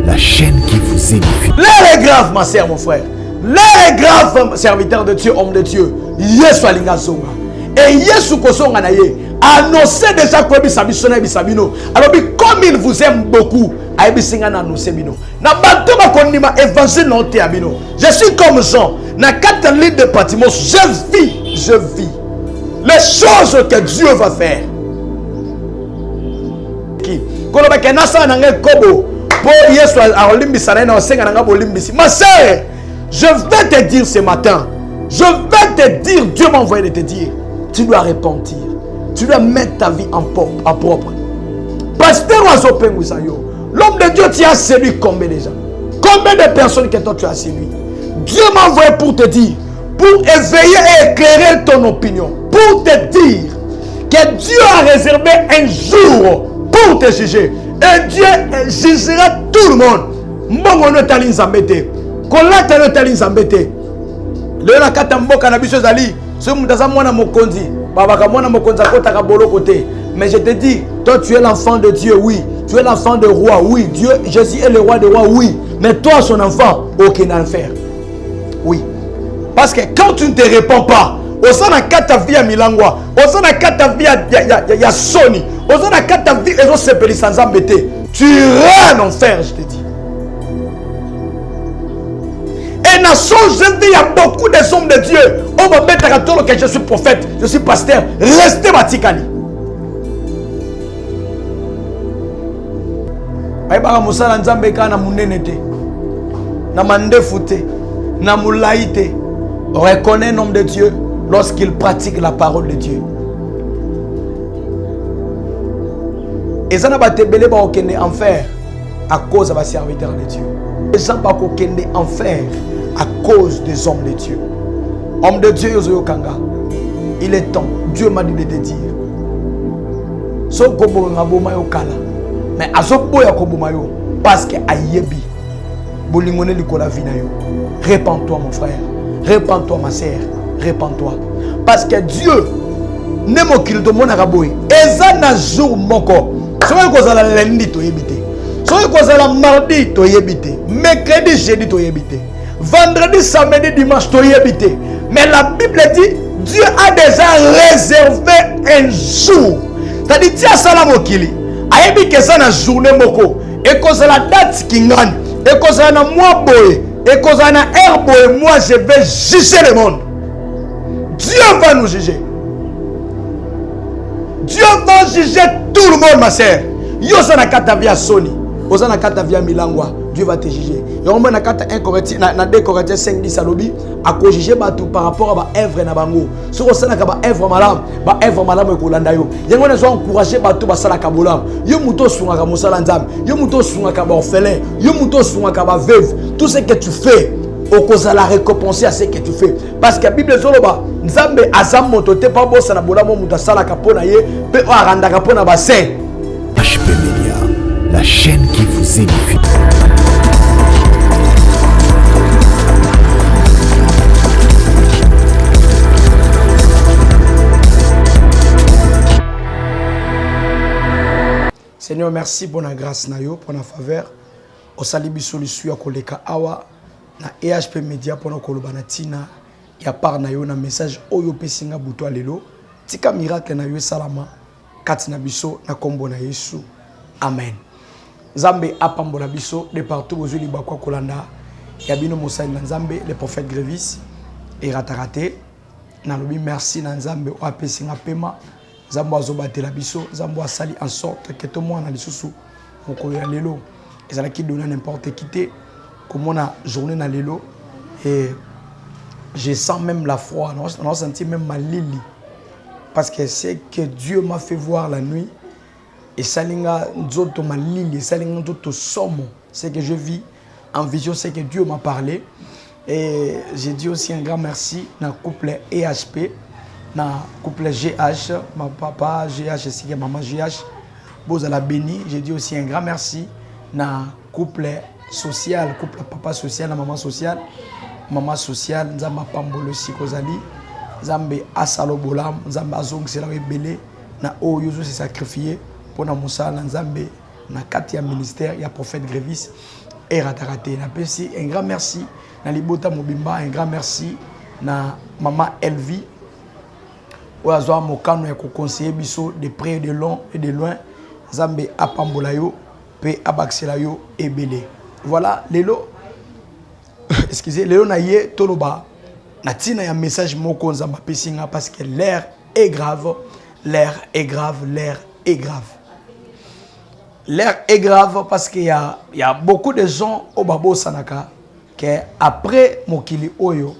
la chaîne qui vous édifie. L'heure est grave, ma sœur, mon frère. L'heure est grave, serviteur de Dieu, homme de Dieu. Yesu alinga zonga. Et Yesu kosonga na ye. Annoncez déjà que bisabisona bisabino. Alors comme il vous aime beaucoup, aibisinga na annoncer bino. Na bato ba kondima évangile non te abino. Je suis comme Jean. Na 4 lignes de Patmos, je vis les choses que Dieu va faire. Qui koloba ke nasa na nge kobo po Yesu alimbisana na osenga na ngabo limbisi. Ma sœur, je vais te dire ce matin. Je vais te dire, Dieu m'a envoyé de te dire, tu dois repentir. Tu dois mettre ta vie en propre. Pasteur Wazopen Wisayo, l'homme de Dieu, tu as séduit combien déjà? Combien de personnes que toi tu as séduit? Dieu m'a envoyé pour te dire, pour éveiller et éclairer ton opinion, pour te dire que Dieu a réservé un jour pour te juger. Et Dieu jugera tout le monde. Mbongo no tali nzambete. Kolata no tali nzambete. Le na kata mboka na biso zali, ce mutaza mwana mokonzi. Mais je te dis, toi tu es l'enfant de Dieu, oui. Tu es l'enfant de roi, oui. Dieu, Jésus est le roi des rois, oui. Mais toi, son enfant, aucun enfer. Oui. Parce que quand tu ne te réponds pas, au sein de ta vie à Milangwa, au sein de ta vie à Sony, au sein de ta vie à tu iras en enfer, je te dis. Et dans son jeune vie, il y a beaucoup de hommes de Dieu. On va mettre à tout que je suis prophète, je suis pasteur. Restez batikali. Aïba musala nzambe kana munenete. Na mandefute, na moulaïte. Reconnais un homme de Dieu lorsqu'il pratique la parole de Dieu. Et ça n'a pas été belé par aucun enfer à cause de la serviteur de Dieu. Et ça n'a pas aucun enfer à cause des hommes de Dieu. Homme de Dieu, Yozo Kanga, il est temps. Dieu m'a dit de te dire. Mais parce que Ayebi, répands-toi mon frère, répands-toi ma sœur, répands-toi. Parce que Dieu n'aime qu'il te montre à Raboui. Et ça n'a jour moko. Soyez cause à la lundi to yébité. Soyez cause à la mardi to yébité. Mercredi, jeudi to yébité. Vendredi, samedi, dimanche to yébité. Mais la Bible dit, Dieu a déjà réservé un jour. C'est-à-dire, tu as ça la mokili. Ayebi que ça na journée moko. Et cause à la date qui gagne. Et cause à la mois boy. Et cause à la heure boy. Moi, je vais juger le monde. Dieu va nous juger. Dieu va juger tout le monde, ma sœur. Yo ça na kata via Sony. Oza na kata via Milangwa. Dieu va te juger. Et on na kata 1 Corinthiens, na 2 Corinthiens 5 10 alobi à juger batou par rapport à ba œuvre na bango. Ce qu'on sait na ba œuvre malam e kolanda yo. Yango na zo encourager batou ba sala ka bolam. Yo muto sunga ka musala nzam. Yo muto sunga ka ba orphelin. Yo muto sunga ka ba veuve. Tout ce que tu fais, au cause la récompenser à ce que tu fais. Parce que la Bible zoloba nzambe azam moto te pa bossa na bolamo muta sala ka pona ye pe o aranda ka pona ba saint. HP Media, la chaîne qui vous édifie. Seigneur, merci pour la grâce, pour la faveur. Au salibi solution à koleka awa na EHP Media pour nos kolobanatina. Ya par na yo na message oyo pesinga buto lelo. Tika miracle na yo salama. Katina biso na kombo na Yesu. Amen. Nzambe apambola biso de partout aux liba kwa kolanda. Ya bino mosali na Nzambe le prophète Grévis et ratarate. Na lobi merci na Nzambe o apesinga pema. Zambo azobatela biso, Zambo asali en sorte que tout le monde a les sous mokolo ya lelo. Et ça qui donne n'importe qui comme on a journée na lelo et je sens même la foi, on a senti même ma lili parce que c'est que Dieu m'a fait voir la nuit et salinga nzoto ma lili, salinga nzoto somo, c'est que je vis en vision, c'est que Dieu m'a parlé et j'ai dit aussi un grand merci dans le couple EHP. Na couple GH, ma papa GH et maman GH, vous allez béni. J'ai dit aussi un grand merci. Na couple social, couple papa social, na maman social, Nzamba Pambolo Sikozali, Nzambe Asalo Bolam, Nzambe Azong Sela Belé, na O Yozo s'est sacrifié pour na Moussa, Nzambe na 4e ministère, il y a prophète Grévis. et ratarate. Un grand merci na Libota Mobimba, un grand merci na maman Elvi. Oazwa mokano ya conseiller biso de près et de long et de loin. Zambe apambolayo pe abaxelayo ebele. Voilà, lelo excusez, lelo na ye toloba na tina ya message moko nzamba pesinga parce que l'air est grave, l'air est grave, l'air est grave. L'air est grave parce qu'il y a beaucoup de gens au Babo Sanaka qui après Mokili Oyo,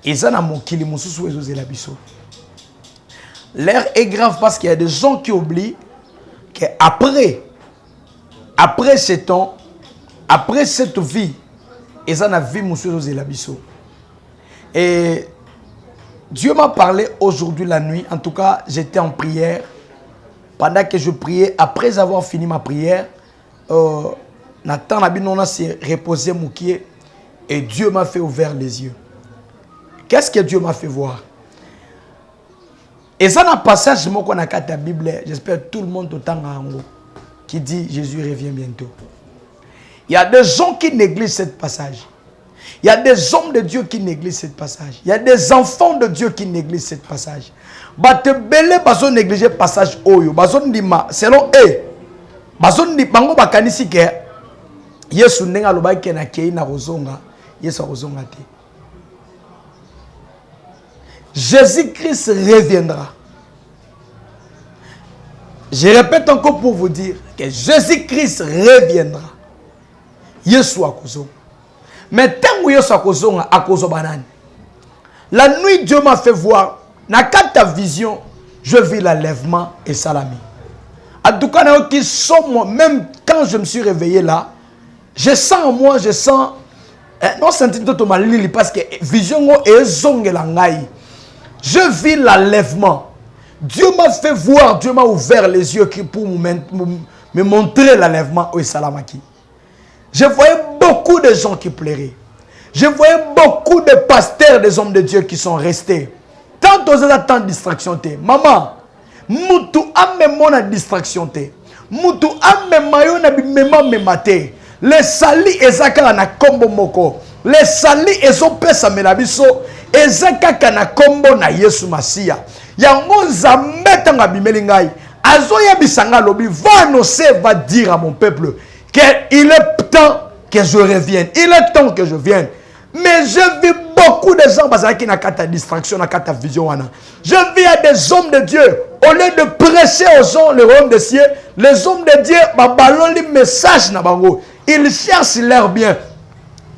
ils ont Mokili Moussousou et la biso. L'air est grave parce qu'il y a des gens qui oublient qu'après ce temps, après cette vie, ils ont vu Moussousou et la biso. Et Dieu m'a parlé aujourd'hui la nuit. En tout cas, j'étais en prière. Pendant que je priais, après avoir fini ma prière, Nathan Nabinona s'est reposé moukier et Dieu m'a fait ouvrir les yeux. Qu'est-ce que Dieu m'a fait voir? Et ça, dans le passage qu'on a dans la Bible, j'espère que tout le monde autant qui dit Jésus revient bientôt. Il y a des gens qui négligent ce passage. Il y a des hommes de Dieu qui négligent ce passage. Il y a des enfants de Dieu qui négligent ce passage. Bate belé bazo négliger passage oyo. Bazo ndima selon eux. Bazo ndi bango bakanisi ke Yesu nenga loba ke na kei na rozonga. Yesu rozonga te. Jésus-Christ reviendra. Je répète encore pour vous dire que Jésus-Christ reviendra. Yesu akozonga. Mais tant que Yesu akozonga akozo banane. La nuit Dieu m'a fait voir. Dans ta vision, je vis l'enlèvement et salami. En tout cas, même quand je me suis réveillé là, je sens en moi, je sens non sentiment totalement parce que vision est zongue langai. Je vis l'enlèvement. Dieu m'a fait voir, Dieu m'a ouvert les yeux pour me montrer l'enlèvement et salamaki. Je voyais beaucoup de gens qui pleuraient. Je voyais beaucoup de pasteurs, des hommes de Dieu qui sont restés. Tant aux tant de distraction te. Maman, mutu ame mona distraction te. Mutu ame mayo na bimema memate. Les sali ezaka na kombo moko. Les sali ezopesa melabiso ezaka na kombo na Yesu Masia. Yango nzambe tanga bimeli ngai. Azoya bisanga lobi va annoncer, va dire à mon peuple qu'il est temps que je revienne. Il est temps que je vienne. Mais je vis beaucoup de gens qui n'ont pas distraction, n'ont pas vision. Je vis à des hommes de Dieu. Au lieu de prêcher aux gens le royaume des cieux, les hommes de Dieu, ils message ils cherchent leur bien.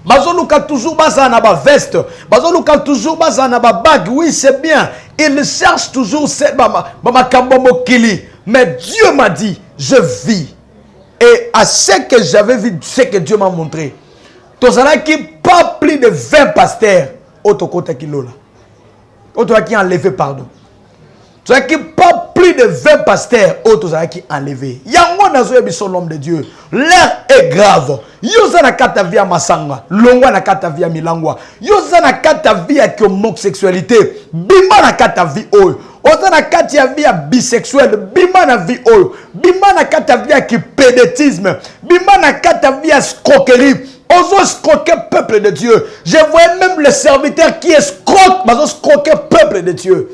Ils toujours na veste. Ils toujours na bague. Oui, c'est bien. Ils cherchent toujours cette mais Dieu m'a dit, je vis. Et à ce que j'avais vu, ce que Dieu m'a montré. Qui pas plus de 20 pasteurs autocote qui lola. Auto qui enlevé pardon. Qui pas plus de 20 pasteurs auto qui enlevé. Yango nazo biso l'homme de Dieu. L'air est grave. Yoza na kata via masanga, longwa na kata via milangwa. Yoza na kata via homosexualité, bima na kata vi oyo. Oza na kata via bisexuel, bima na vi oyo. Bima na kata via qui pédétisme, bima na kata via escroquerie. Osons escroquer le peuple de Dieu. Je vois même les serviteurs qui escroquent, mais osons escroquer le peuple de Dieu.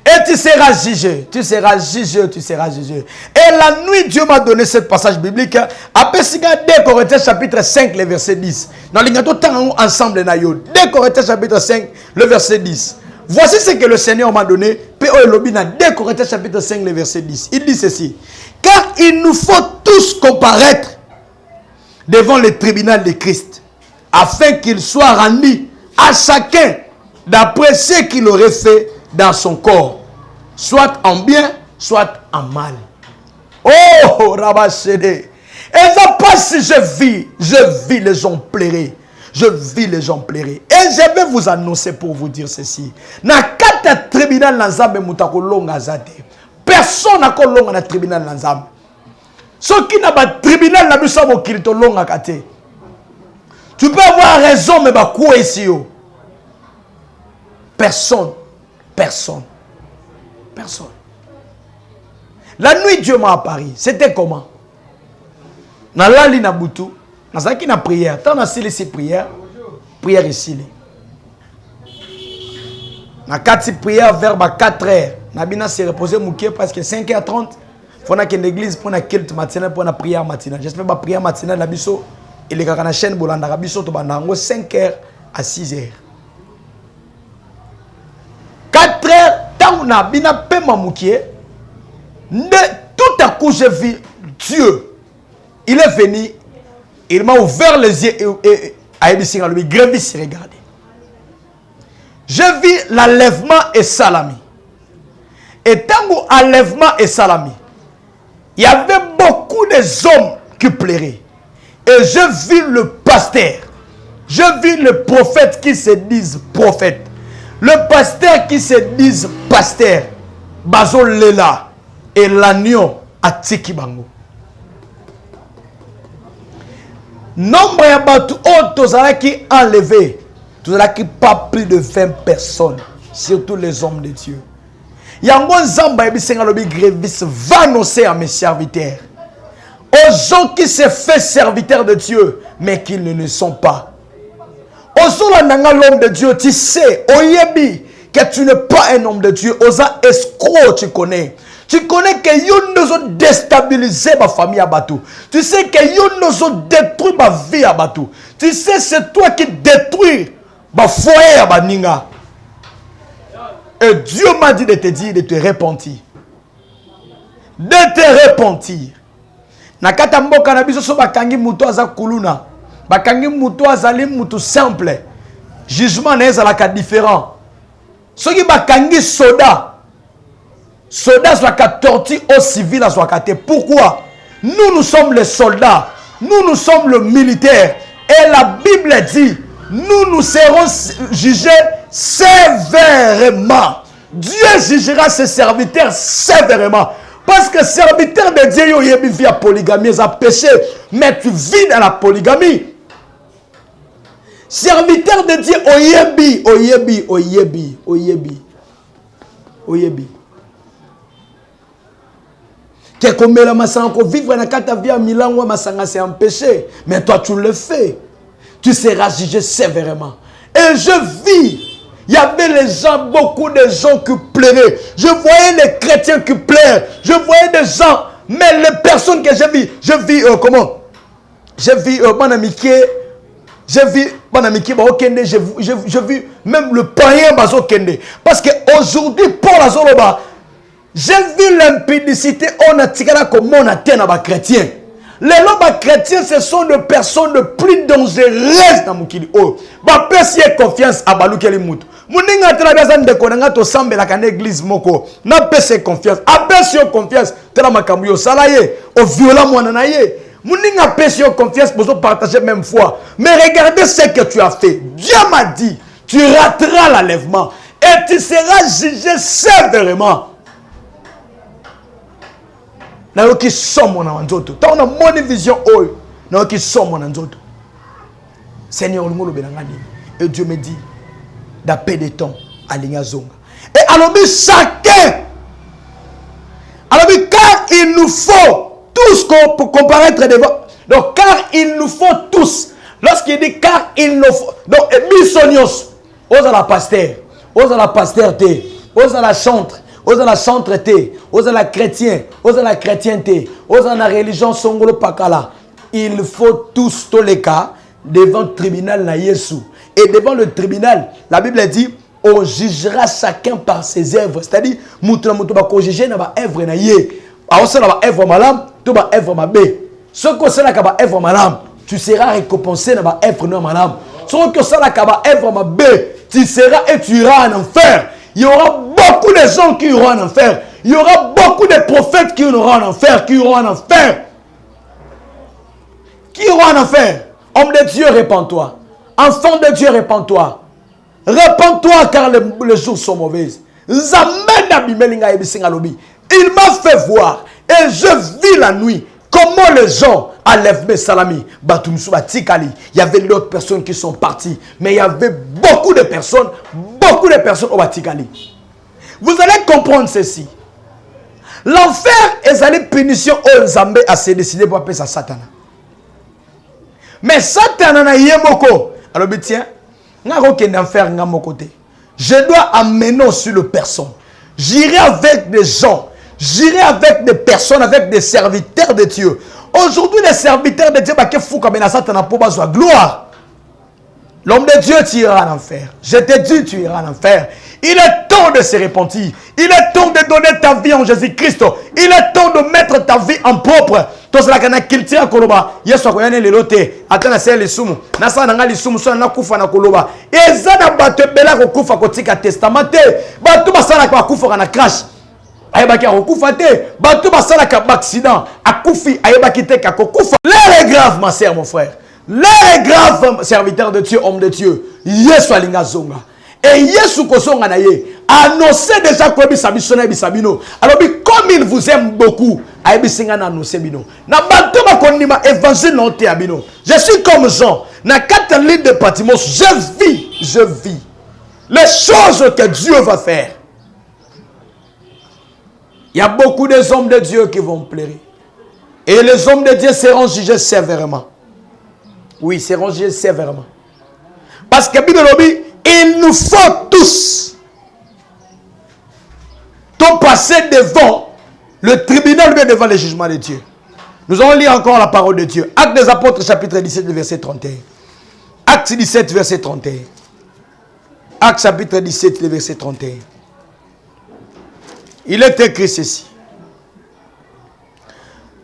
Et tu seras jugé. Tu seras jugé, tu seras jugé. Et la nuit, Dieu m'a donné ce passage biblique. Après 2 Corinthiens chapitre 5, le verset 10. Dans l'ingénieur, ensemble, 2 Corinthiens chapitre 5, le verset 10. Voici ce que le Seigneur m'a donné. P.O.L.O.B.I.N. 2 Corinthiens chapitre 5, le verset 10. Il dit ceci. Car il nous faut tous comparaître devant le tribunal de Christ, afin qu'il soit rendu à chacun d'après ce qu'il aurait fait dans son corps, soit en bien, soit en mal. Oh, Rabachede. Et ça passe si je vis les gens pleurer. Je vis les gens pleurer. Et je vais vous annoncer pour vous dire ceci. Na kata tribunal nanzambe mutako longa zate. Personne n'a longa na tribunal nanzambe. Ce qui n'a pas de tribunal, tu peux avoir raison, mais quoi ici? Personne. Personne. Personne. La nuit, Dieu m'a apparu. C'était comment? Dans la ligne Nabutu, Nazaki na prière. Tant na ces prières, prière ici. Na 4 prières vers 4h. Nabina se reposer mouké parce que 5h30 faut na que l'église pour na culte matinal pour na prière matinale. J'espère ba prière matinale la biso et les gars na chaîne bolanda biso to bandango 5h à 6h. 4h tant na bina pema mouké. Tout à coup j'ai vu Dieu. Il est venu, il m'a ouvert les yeux et a dit à lui grévis regarder. J'ai vu l'enlèvement et salami. Et tant qu'enlèvement et salami, il y avait beaucoup d'hommes qui pleuraient. Et je vis le pasteur. Je vis le prophète qui se disent prophète. Le pasteur qui se disent pasteur. Bazol Lela et l'agneau à Tikibango. Nombre de bateaux qui enlevé. Tout cela qui pas plus de 20 personnes. Surtout les hommes de Dieu. Il y a un zamba grévis va annoncer à mes serviteurs. Aux gens qui se font serviteurs de Dieu, mais qui ne le sont pas. Aux gens l'homme de Dieu, tu sais, oyebi, que tu n'es pas un homme de Dieu. Aux escrocs, tu connais. Tu connais que ils nous ont déstabilisé ma famille à Batou. Tu sais que ils nous ont détruit ma vie à Batou. Tu sais, c'est toi qui détruis ma foyer à Baninga. Et Dieu m'a dit de te dire de te repentir. De te repentir. Nakata mboka na biso so bakangi muto aza kuluna. Bakangi muto azali muto simple. Jugement na ezalaka différent. Soki bakangi soda. Soda soit torti au civil à soit. Pourquoi? Nous sommes les soldats. Nous sommes le militaire. Et la Bible dit, nous serons jugés sévèrement. Dieu jugera ses serviteurs sévèrement. Parce que serviteur de Dieu, il vit à polygamie, il a péché. Mais tu vis dans la polygamie. Serviteur de Dieu, oyebi. Que comme la masanko vivre dans ta vie à Milan ou masanga c'est un péché, mais toi tu le fais. Tu seras jugé sévèrement. Et je vis, il y avait les gens, beaucoup de gens qui pleuraient. Je voyais les chrétiens qui pleurent. Je voyais des gens, mais les personnes que je vis comment? Je vis mon ami qui je vis mon ami qui je vis même le païen bazo kende. Parce que aujourd'hui pour la Zoloba, j'ai vu l'impudicité, on a tiré comme on a tenu à chrétiens. Les lobes chrétiens, ce sont des personnes de plus dangereuses dans mon kili. Oh, bah, personne confiance à Balou Kelimut. Mouninga trabazan de konanga to sambe la kan église moko. Na personne confiance. A personne confiance. Tela makamuyo salaye. Au violent moananaye. Mouninga personne confiance pour partager même foi. Mais regardez ce que tu as fait. Dieu m'a dit, tu rateras l'enlèvement et tu seras jugé sévèrement. Nous qui sommes en Anzoto. Tant on a mon vision, nous qui sommes en Anzoto. Seigneur, et Dieu me dit, d'après des temps, à l'Ignazonga. Et alors, chacun, alors, car il nous faut tous comparaître devant. Donc, car il nous faut tous. Lorsqu'il dit car il nous faut. Donc, misonios, aux à la pasteur, aux à la pasteurté, aux à la chantre. Aux à la sainteté, aux à la chrétien, aux à la chrétienté, aux à la religion songolo pakala. Il faut tous les cas devant le tribunal na Yesu. Et devant le tribunal, la Bible dit, on jugera chacun par ses œuvres. C'est-à-dire, moutou ba ko juger na ba œuvre na yé. A on na ba œuvre malam, to ba œuvre mabé. Ce que c'est la ka ba œuvre malam, tu seras récompensé na ba œuvre no malam. Ce que c'est la ka ba œuvre mabé, tu seras et tu iras en enfer. Il y aura beaucoup de gens qui iront en enfer. Il y aura beaucoup de prophètes qui iront en enfer, qui iront en enfer. Qui iront en enfer. Homme de Dieu, répands-toi. Enfant de Dieu, répands-toi. Répands-toi car les jours sont mauvais. Il m'a fait voir et je vis la nuit comment les gens enlèvent mes salami. Il y avait d'autres personnes qui sont parties, mais il y avait beaucoup de personnes au Batikali. Vous allez comprendre ceci. L'enfer est une punition aux Zambé à se décider pour appeler ça Satan. Mais Satan na yemoko. Alors tiens, ngaro kende faire ngamo côté. Je dois amener sur le personne. J'irai avec des gens. J'irai avec des personnes, avec des serviteurs de Dieu. Aujourd'hui, les serviteurs de Dieu, qui fou comme Satan pour besoin gloire. L'homme de Dieu, tu iras en enfer. Je te dis, tu iras en enfer. Il est temps de se repentir. Il est temps de donner ta vie en Jésus-Christ. Il est temps de mettre ta vie en propre. Tout cela qu'on a cultivé à Koloba. Yesu a les lotés. Attends, c'est les soumous. Nasa n'a les soumous. Soit na kufa na Koloba. Et ça n'a pas de bela kufa kotika testamenté. Batou basala kwa kufa na crash. Ayeba ki akufa te. Batou basala ka accident. Akufi ayeba ki te ka kufa. L'heure est grave, ma sœur, mon frère. L'heure est grave, serviteur de Dieu, homme de Dieu. Yesu alinga zonga. Et Yesu kosonga na ye annonçait déjà quoi bisabisona bisabino. Alors comme il vous aime beaucoup, aibisinga na annoncer bino. Na bato ba konima évangile non te abino. Je suis comme Jean, na 4 lignes de Patmos, je vis les choses que Dieu va faire. Il y a beaucoup des hommes de Dieu qui vont pleurer. Et les hommes de Dieu seront jugés sévèrement. Oui, seront jugés sévèrement. Parce que Bible dit, il nous faut tous passer devant le tribunal, mais devant le jugement de Dieu. Nous allons lire encore la parole de Dieu. Actes des Apôtres, chapitre 17, verset 31. Actes 17, verset 31. Actes chapitre 17, verset 31. Il est écrit ceci.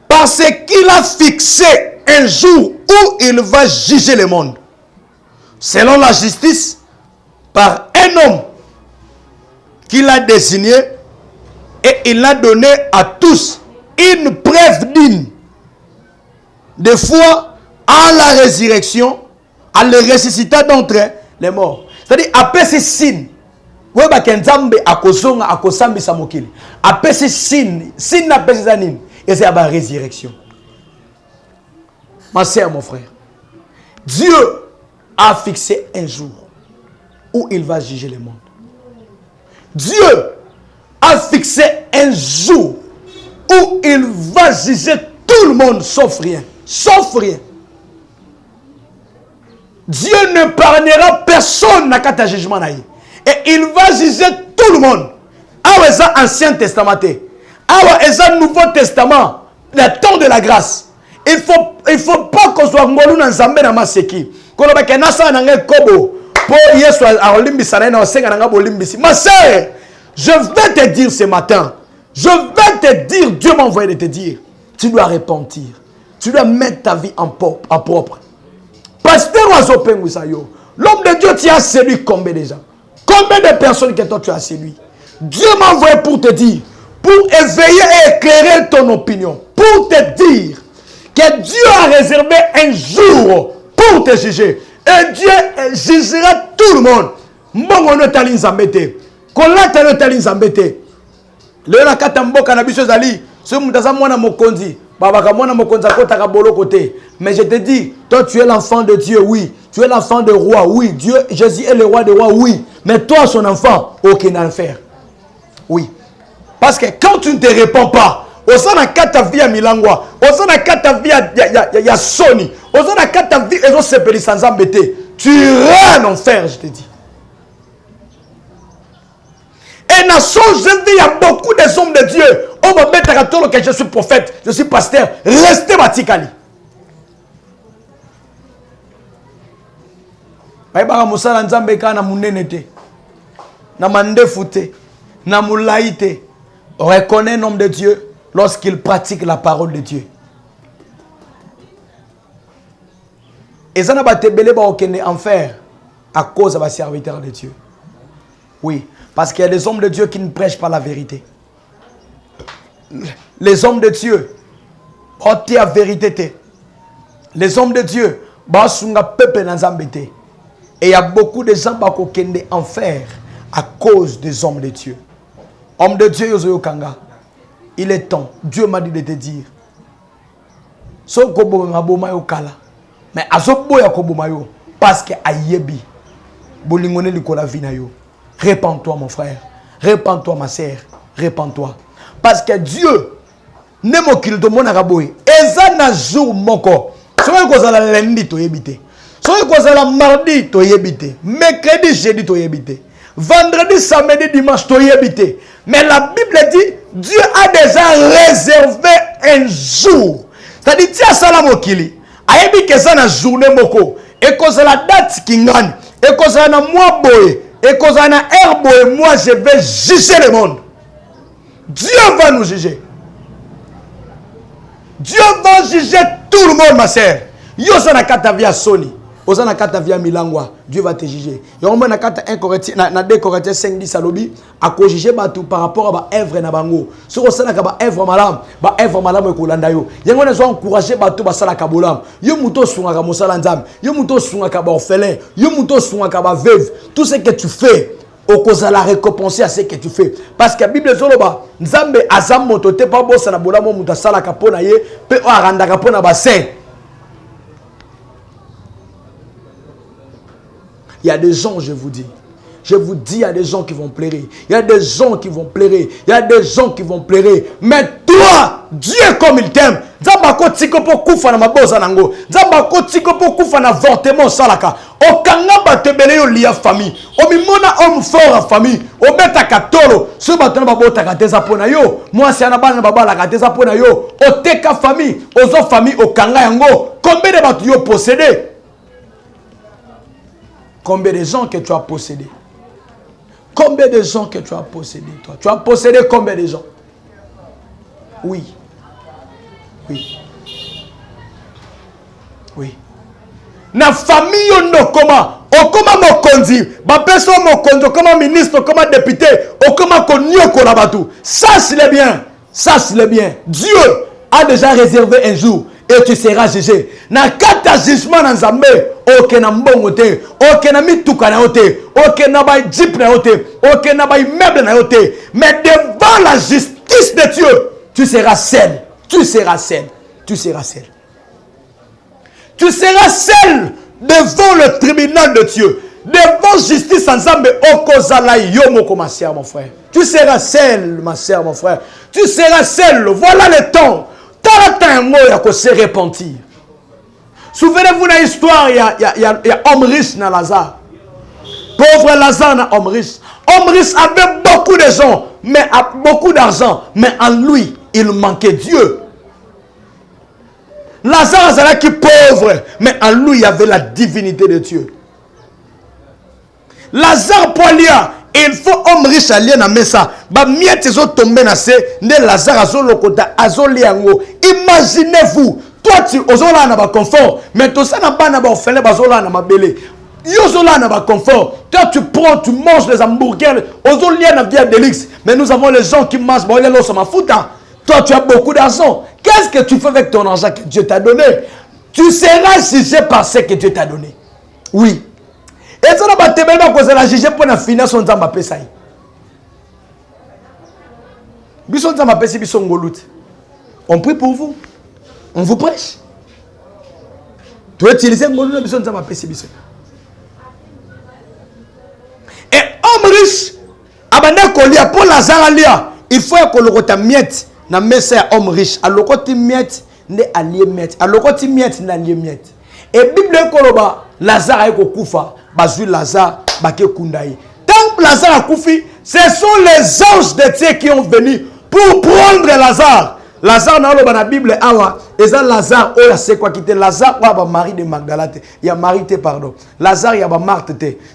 Parce qu'il a fixé un jour où il va juger le monde, selon la justice, par un homme qu'il a désigné, et il a donné à tous une preuve digne de foi à la résurrection, à le ressusciter d'entre les morts. C'est-à-dire, après ces signes, oui, bah, qu'Enzambe a kosonga a kosambi samokili. Après ces signes, après ces animes, et c'est la résurrection. Ma sœur, mon frère, Dieu a fixé un jour où il va juger le monde. Dieu a fixé un jour où il va juger tout le monde sauf rien. Sauf rien. Dieu ne parlera personne dans le jugement. Et il va juger tout le monde. Awa est l'Ancien Testament. Awa est le Nouveau Testament. Le temps de la grâce. Il faut pas qu'on soit ngolu na nzambe na maseki. Ko loba ke nasa na nge kobo. Po Yesu a olimbisa na na senga na bolimbisi. Ma sœur, je vais te dire ce matin. Je vais te dire, Dieu m'a envoyé de te dire. Tu dois repentir. Tu dois mettre ta vie en propre. Pasteur Oazopen Wisayo, l'homme de Dieu, tu as séduit combien de gens? Combien de personnes que toi tu as séduit? Dieu m'a envoyé pour te dire, pour éveiller et éclairer ton opinion, pour te dire que Dieu a réservé un jour pour te juger. Et Dieu jugera tout le monde. Mbongo no tali nzambete. Kolata no tali nzambete. Le na katamboka na biso zali, ce mutaza mwana mokonzi. Mais je te dis, toi tu es l'enfant de Dieu, oui. Tu es l'enfant de roi, oui. Dieu, Jésus est le roi des rois, oui. Mais toi, son enfant, aucun enfer. Oui. Parce que quand tu ne te réponds pas, au sein de ta vie à Milangwa, au sein de ta vie à Sony, au sein de ta vie sans embêter, tu iras en enfer, je te dis. Et dans son jeune vie, il y a beaucoup des hommes de Dieu. On va mettre à tout que je suis prophète, je suis pasteur. Restez batikali. Baïba musala nzambe kana munenete. Na mandefute. Na moulaïte. Reconnaît un homme de Dieu lorsqu'il pratique la parole de Dieu. Et ça n'a pas été belé en faire à cause de la serviteur de Dieu. Oui. Parce qu'il y a des hommes de Dieu qui ne prêchent pas la vérité. Les hommes de Dieu, la vérité. Les hommes de Dieu, et il y a beaucoup de gens qui ont en enfer à cause des hommes de Dieu. Homme de Dieu, il est temps. Dieu m'a dit de te dire. Mais parce que ayebi, bolingone likola vinayo. Répands-toi, mon frère. Répands-toi, ma sœur. Répands-toi. Parce que Dieu, ne m'a qu'il te mon araboui. Ezana jour moko. Ce soki kozala lundi toyebi te, soki kozala mardi toyebi te, mercredi jeudi toyebi te, vendredi samedi dimanche toyebi te. Mais la Bible dit Dieu a déjà réservé un jour. C'est-à-dire tia sala mokili ayebi ke ça na journée moko et kozala date kingani et kozala na mois boye et kozala na heure boye, moi je vais juger le monde. Dieu va nous juger. Dieu va juger tout le monde, ma sœur. Yo ça na kata via Sony, oza na kata via Milangwa, Dieu va te juger. Yo na kata 1 Corinthiens na 2 Corinthiens 5:10 alobi a ko juger bato par rapport à ba œuvre na bango. So ko sala ka ba œuvre malam e ko landa yo. Yango na zo encourager bato ba sala ka bolam. Yo muto sunga ka mosala nzam, yo muto sunga ka ba orphelin, yo muto sunga ka ba veuve. Tout ce que tu fais au cause la récompenser à ce que tu fais, parce que la Bible zoloba nzambe azam moto te pa bossa na bolamo muta sala kapona ye pe o aranda kapona bassin. Il y a des gens, je vous dis, il y a des gens qui vont pleurer. Il y a des gens qui vont pleurer. Il y a des gens qui vont pleurer. Mais toi, Dieu comme il t'aime. Zambako tiko po kufa na maboza nango. Zambako tiko po kufa na avortement salaka. Okanga batebele yo lia famille. Omimona homme fort en famille. Obeta katolo. Ce batona babota kateza pona yo. Moi si anabana babala kateza pona yo. Oteka famille. Ozo famille okanga yango. Combien de batu yo possédé? Combien de gens que tu as possédé? Combien de gens que tu as possédé, toi? Tu as possédé combien de gens? Oui. Oui. Oui. Na famille no koma. Okoma mokonzi. Ba personne mokonzi. Okoma ministre. Okoma député. Okoma konyoko la batu. Sache-le bien. Sache-le bien. Dieu a déjà réservé un jour. Et tu seras jugé. Na kata jugement na nzambe. Ok na mbongo te. Ok na mituka na yote. Ok na bay jeep na yote. Ok na bay meuble na yote. Mais devant la justice de Dieu, tu seras seul. Tu seras seul. Tu seras seul. Tu seras seul devant le tribunal de Dieu. Devant justice ensemble. Okozala yomoko ma sœur, mon frère. Tu seras seul, ma sœur, mon frère. Tu seras seul. Voilà le temps. Il faut se repentir. Souvenez-vous de l'histoire, il y a homme riche dans Lazare. Pauvre Lazare dans homme riche. Homme riche avait beaucoup de gens, mais beaucoup d'argent, mais en lui, il manquait Dieu. Lazare était qui pauvre, mais en lui, il y avait la divinité de Dieu. Lazare Poilia, il faut homme riche allié na mesa. Ba miette zo tomber na se ne Lazare azo lokota azo liango. Imaginez-vous, toi tu ozola na ba confort, mais to ça na ba na ba orphelin bazola na mabele. Yo zola na ba confort. Toi tu prends, tu manges les hamburgers, ozolia na via Delix. Mais nous avons les gens qui mangent ba lelo sama futa. Toi tu as beaucoup d'argent. Qu'est-ce que tu fais avec ton argent que Dieu t'a donné? Tu seras jugé par ce que Dieu t'a donné. Oui. Et ça n'a pas cause la juger pour la finance on zamba pesai. Bison zamba pesi bison golut. On prie pour vous. On vous prêche. Tu utiliser golut bison zamba pesi bison. Et homme riche abande kolia pour Lazare lia, il faut que le rota miette na mesa homme riche. Aloko ti miette ne allié miette. Aloko ti miette na allié miette. Et Bible koloba Lazare ayeko kufa. Bazui Lazare, Baké Kundaï. Tant que Lazare a koufi, ce sont les anges de Dieu qui ont venu pour prendre Lazare. Lazare dans la Bible, et ça Lazare, oh, c'est quoi qui était Lazare, oh, bah, Marie de Magdalate. Il y a Marie, pardon. Lazare, il y a Marthe.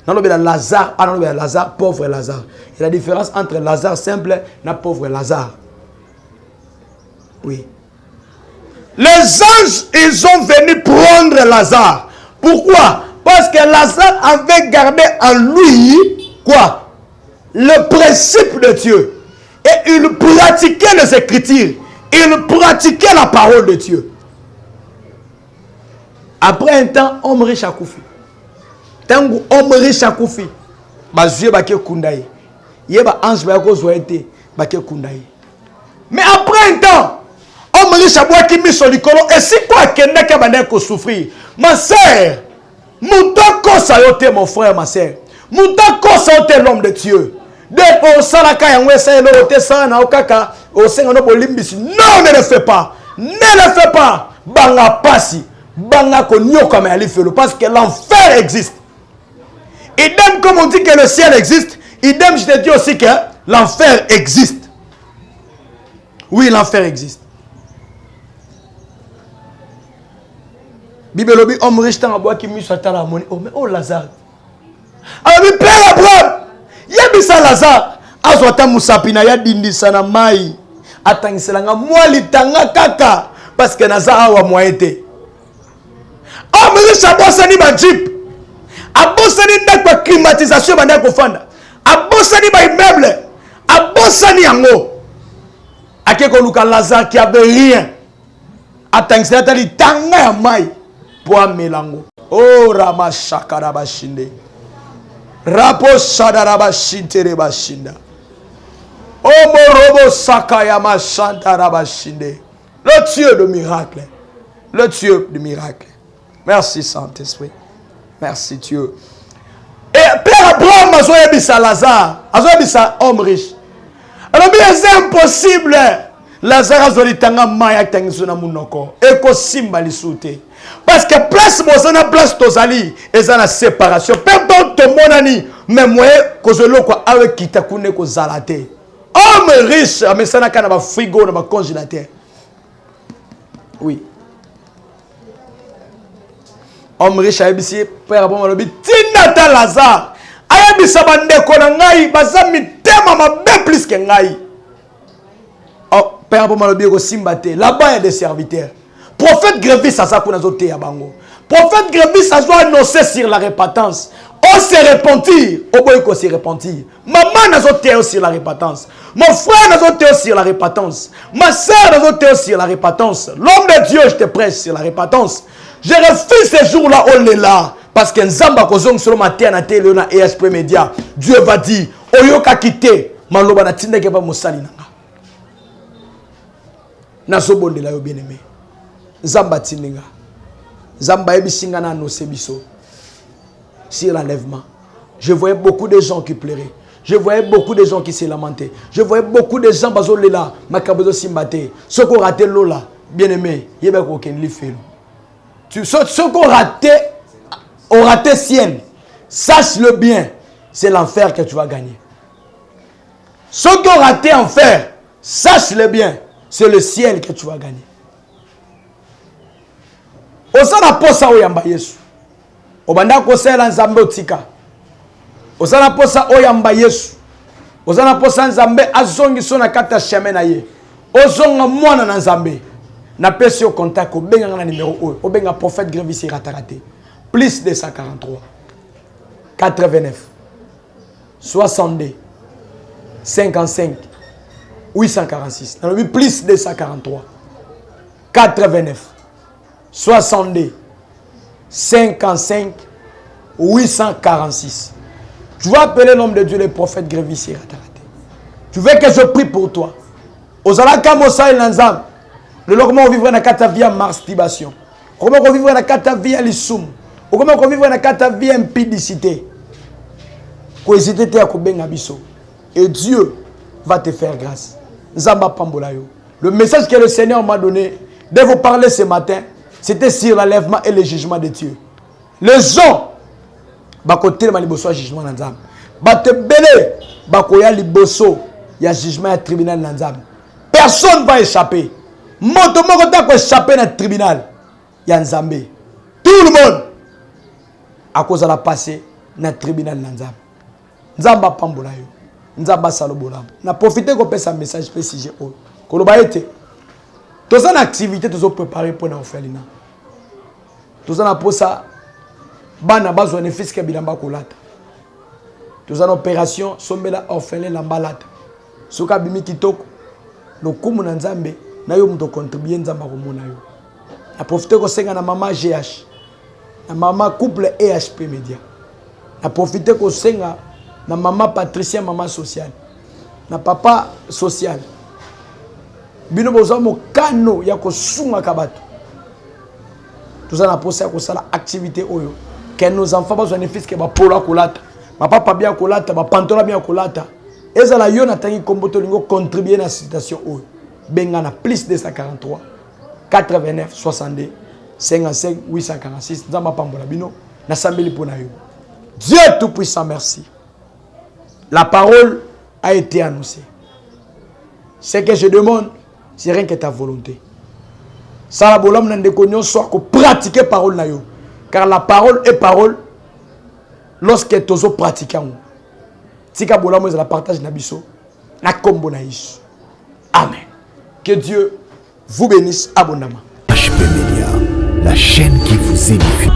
Dans le Lazare, Lazare, pauvre Lazare. Il y a la différence entre Lazare simple et pauvre Lazare. Oui. Les anges, ils ont venu prendre Lazare. Pourquoi? Parce que Lazare avait gardé en lui, quoi? Le principe de Dieu. Et il pratiquait les Écritures. Il pratiquait la parole de Dieu. Après un temps, homme riche a koufi. Tant que homme riche a koufi, Dieu va kundaï. Yeba ange va kozouete, va kundaï. Mais après un temps, homme riche a boit qui mis sur l'icolo. Et si toi, quelqu'un qui va souffrir, ma sœur, Moutako sayote mon frère, ma soeur. Moutako sayote l'homme de Dieu. De au salaka yangwesa yelo ote sa na okaka o senga no bolimbisi. Non, ne le fais pas. Ne le fais pas. Banga pasi. banga konyoka mais alifelo parce que l'enfer existe. Idem comme on dit que le ciel existe, idem je te dis aussi que l'enfer existe. Oui, l'enfer existe. Bible lobi homme riche dans bois qui mise à la monnaie. Oh mais oh Lazare. Alors mi père Abraham, yebisa Lazare, azwata musapina ya dindisa na mai. Atangiselanga mwali tanga kaka parce que naza wa moyete. Homme riche abosani ba jeep. Abosani ndakwa climatisation banda kofanda. Abosani ba immeuble. Abosani yango. Akeko luka Lazare qui avait rien. Atangisela tali tanga ya mai. Melango. Oh Ramashaka Rabashinde. Rapo Shadarabashinte Rebashinda. Oh Morobo Sakaya Mashanta Rabashinde. Le Dieu de miracle. Le Dieu de miracle. Merci Saint-Esprit. Merci Dieu. Et Père Abraham a joué à Lazare. A joué à homme riche. Alors c'est impossible. Lazare a joué à Maya Tangsuna Munoko. Eko Simba Lisute. Parce que place mozana place tozali eza na séparation peu importe to monani mais moi kozolo ko awe kitakune ko zalate homme riche amesana kana ba frigo na ba congélateur. Oui, homme riche ayebisi père bon lobi tinata Lazare ayebisa bandeko na ngai bazami tema mabe plus que ngai. Oh père bon lobi ko simbate là-bas il y a des serviteurs. Prophète Grévis ça kuna zote ya bango. Prophète Grévis ça doit annoncer sur la repentance. On se repentir, au boy qu'on se repentir. Maman n'a zote sur la repentance. Mon frère n'a zote sur la repentance. Ma soeur n'a zote sur la repentance. L'homme de Dieu, je te prêche sur la repentance. Je refuse ces jours-là, on est là. Parce que Nzamba kozong sur ma terre na télé na ESP Média. Dieu va dire, oyoka kite, maloba na tinde ke ba mosali nanga. Na so bonde la yo bien-aimé. Zamba Tininga. Zamba Ebisinga na no sebiso. Sur l'enlèvement. Je voyais beaucoup de gens qui pleuraient. Je voyais beaucoup de gens qui se lamentaient. Je voyais beaucoup de gens bazo lela, makabozo simbate. Ceux qui ont raté l'ola, bien aimé, yeba ko ken li felo. Ceux qui ont raté ciel. Sache-le bien, c'est l'enfer que tu vas gagner. Ceux qui ont raté enfer, sache-le bien, c'est le ciel que tu vas gagner. Osana posa oyamba Yesu. Obanda kosela nzambe otika. Osana posa oyamba Yesu. Osana posa nzambe azongi sona kata chemin na ye. Ozonga mwana na nzambe. Na pesi au contact obenga na numéro 1. Obenga prophète Grévis ratarate. Plus 243 89 62 55 846. Dans le plus 243 89 62 55 846. Tu vas appeler l'homme de Dieu, le prophète Grévis ratarate. Tu veux que je prie pour toi. Ozalaka Mosa et Lanzam. Le logement on vivra dans ta vie en masturbation. Comment on vivra dans ta vie en lissoum. Comment on vivra dans ta vie en impudicité. Et Dieu va te faire grâce. Zamba Pambolayo. Le message que le Seigneur m'a donné de vous parler ce matin, c'était sur l'enlèvement et le jugement de Dieu. Les gens, bakote ma liboso jugement nanzam. Bate belé, bakoya liboso, il y a jugement à tribunal nanzam. Personne va échapper. Moto moko ta ko échapper dans le tribunal. Il y a nzambe. Tout le monde à cause de la passé dans le tribunal nanzam. Nzamba pambola yo. Nzamba salobola. Na profiter ko pesa message précisé o. Ko lo ba été. Tous en activité tous préparer pour na ofelina. Tous en posa bana bazwa ne fiske bilamba kolata. Tous en opération sombela orphelin lambalata. Soka bimi kitoko. No kumu na nzambe na yo mto contribuer nzamba ko mona yo. Na profiter ko senga na mama GH. Na mama couple EHP Média. Na profiter ko senga na mama Patricia mama sociale. Na papa social. Bino boza mo kano ya ko sunga kabato. Tout ça na posa ko sala activité oyo. Que nos enfants besoin de fils que ba pola kolata. Ma papa bien kolata, ba pantola bien kolata. Ezala yo na tangi komboto lingo contribuer na situation oyo. Benga na plus 243 89 62 55 846 nzamba pambola bino na sambeli pona yo. Dieu tout puissant, merci. La parole a été annoncée. Ce que je demande, c'est rien que ta volonté. Ça la bolam n'en déconnions soit que pratiquer parole na yo. Car la parole est parole lorsque tu os pratiquer. Tika bolam la partage na biso na kombo na Yesu. Amen. Que Dieu vous bénisse abondamment. HP Media, la chaîne qui vous édifie.